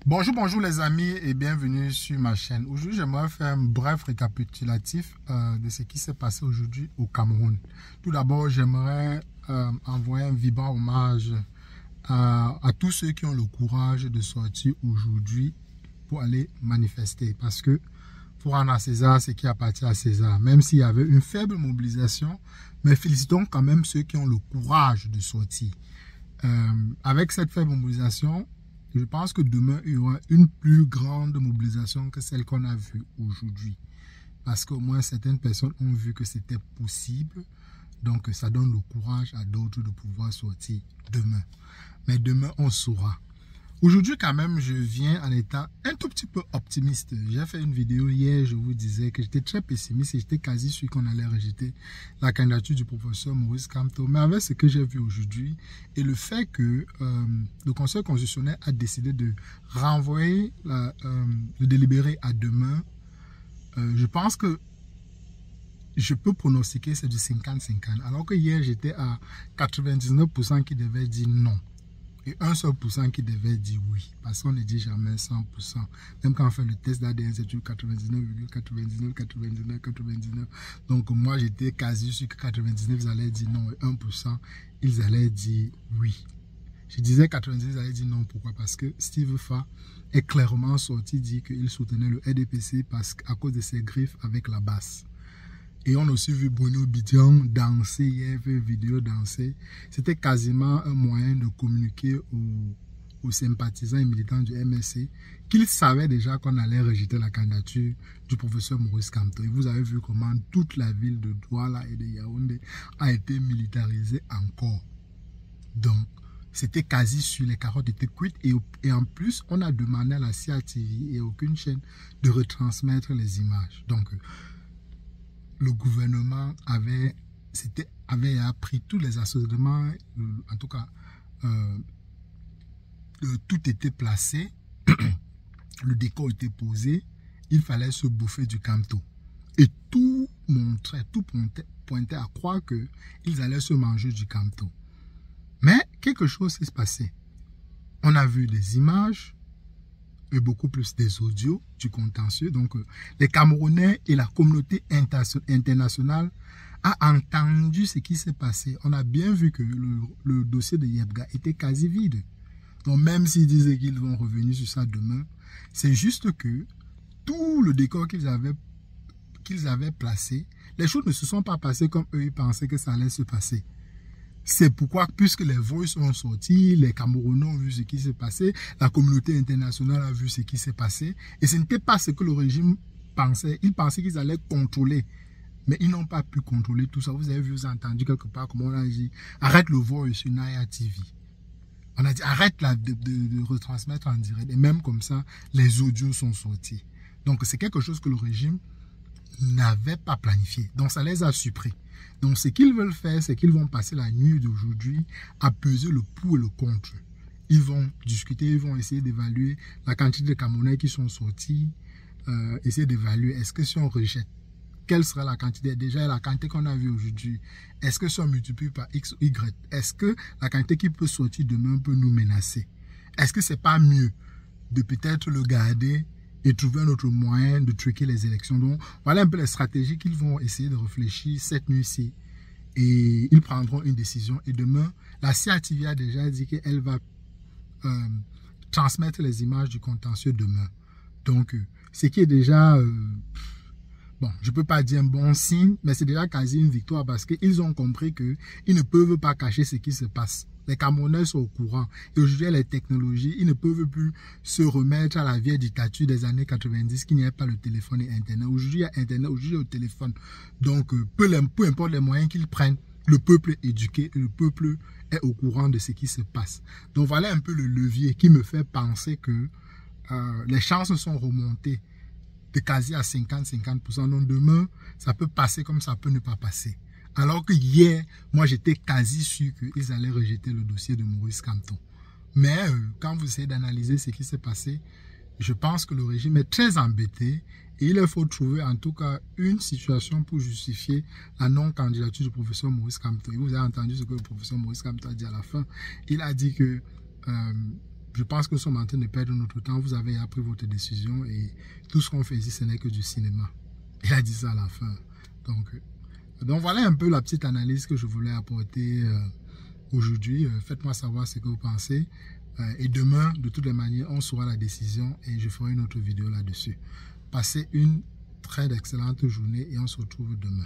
Bonjour les amis et bienvenue sur ma chaîne. Aujourd'hui, j'aimerais faire un bref récapitulatif de ce qui s'est passé aujourd'hui au Cameroun. Tout d'abord, j'aimerais envoyer un vibrant hommage à tous ceux qui ont le courage de sortir aujourd'hui pour aller manifester. Parce que pour rendre à César ce qui appartient à César, même s'il y avait une faible mobilisation, mais félicitons quand même ceux qui ont le courage de sortir. Avec cette faible mobilisation, je pense que demain, il y aura une plus grande mobilisation que celle qu'on a vue aujourd'hui. Parce qu'au moins, certaines personnes ont vu que c'était possible. Donc, ça donne le courage à d'autres de pouvoir sortir demain. Mais demain, on saura. Aujourd'hui, quand même, je viens en étant un tout petit peu optimiste. J'ai fait une vidéo hier, je vous disais que j'étais très pessimiste et j'étais quasi sûr qu'on allait rejeter la candidature du professeur Maurice Kamto. Mais avec ce que j'ai vu aujourd'hui et le fait que le Conseil constitutionnel a décidé de renvoyer le délibéré à demain, je pense que je peux pronostiquer c'est du 50-50. Alors que hier, j'étais à 99% qui devaient dire non. Et un seul pourcent qui devait dire oui. Parce qu'on ne dit jamais 100%. Même quand on fait le test d'ADN, c'est toujours 99,99. Donc moi, j'étais quasi sûr que 99, ils allaient dire non. Et 1%, ils allaient dire oui. Je disais 90, ils allaient dire non. Pourquoi? Parce que Steve Fa est clairement sorti dire qu'il soutenait le RDPC à cause de ses griffes avec la basse. Et on a aussi vu Bruno Bidian danser hier, fait une vidéo danser. C'était quasiment un moyen de communiquer aux sympathisants et militants du MSC qu'ils savaient déjà qu'on allait rejeter la candidature du professeur Maurice Kamto. Et vous avez vu comment toute la ville de Douala et de Yaoundé a été militarisée encore. Donc, c'était quasi sûr, les carottes étaient cuites. Et en plus, on a demandé à la CATV et aucune chaîne de retransmettre les images. Donc, le gouvernement avait appris tous les assaisonnements, en tout cas, tout était placé, le décor était posé, il fallait se bouffer du Kamto. Et tout montrait, tout pointait à croire qu'ils allaient se manger du Kamto. Mais quelque chose s'est passé. On a vu des images, et beaucoup plus des audios du contentieux. Donc, les Camerounais et la communauté internationale a entendu ce qui s'est passé. On a bien vu que le dossier de Yebga était quasi vide. Donc, même s'ils disaient qu'ils vont revenir sur ça demain, c'est juste que tout le décor qu'ils avaient placé, les choses ne se sont pas passées comme eux ils pensaient que ça allait se passer. C'est pourquoi, puisque les voix sont sortis, les Camerounais ont vu ce qui s'est passé, la communauté internationale a vu ce qui s'est passé, et ce n'était pas ce que le régime pensait. Ils pensaient qu'ils allaient contrôler, mais ils n'ont pas pu contrôler tout ça. Vous avez vu, vous avez entendu quelque part comment on a dit, arrête le vol sur Naya TV. On a dit, arrête de retransmettre en direct, et même comme ça, les audios sont sortis. Donc, c'est quelque chose que le régime n'avait pas planifié. Donc, ça les a surpris. Donc, ce qu'ils veulent faire, c'est qu'ils vont passer la nuit d'aujourd'hui à peser le pour et le contre. Ils vont discuter, ils vont essayer d'évaluer la quantité de Camerounais qui sont sortis, essayer d'évaluer, est-ce que si on rejette, quelle sera la quantité? Déjà, la quantité qu'on a vue aujourd'hui, est-ce que si on multiplie par X ou Y, est-ce que la quantité qui peut sortir demain peut nous menacer? Est-ce que c'est pas mieux de peut-être le garder et trouver un autre moyen de truquer les élections? Donc, voilà un peu les stratégies qu'ils vont essayer de réfléchir cette nuit-ci. Et ils prendront une décision. Et demain, la CATV a déjà dit qu'elle va transmettre les images du contentieux demain. Donc, ce qui est déjà, bon, je ne peux pas dire un bon signe, mais c'est déjà quasi une victoire parce qu'ils ont compris qu'ils ne peuvent pas cacher ce qui se passe. Les Camerounais sont au courant. Et aujourd'hui, les technologies, ils ne peuvent plus se remettre à la vieille dictature des années 90 qu'il n'y ait pas le téléphone et Internet. Aujourd'hui, il y a Internet, aujourd'hui, il y a le téléphone. Donc, peu importe les moyens qu'ils prennent, le peuple est éduqué et le peuple est au courant de ce qui se passe. Donc, voilà un peu le levier qui me fait penser que les chances sont remontées de quasi à 50-50%. Donc, demain, ça peut passer comme ça peut ne pas passer. Alors que hier, moi j'étais quasi sûr qu'ils allaient rejeter le dossier de Maurice Kamto. Mais quand vous essayez d'analyser ce qui s'est passé, je pense que le régime est très embêté et il faut trouver en tout cas une situation pour justifier la non-candidature du professeur Maurice Kamto. Et vous avez entendu ce que le professeur Maurice Kamto a dit à la fin. Il a dit que Je pense que nous sommes en train de perdre notre temps. Vous avez pris votre décision et tout ce qu'on fait ici, ce n'est que du cinéma. Il a dit ça à la fin. Donc voilà un peu la petite analyse que je voulais apporter aujourd'hui. Faites-moi savoir ce que vous pensez. Et demain, de toutes les manières, on saura la décision et je ferai une autre vidéo là-dessus. Passez une très excellente journée et on se retrouve demain.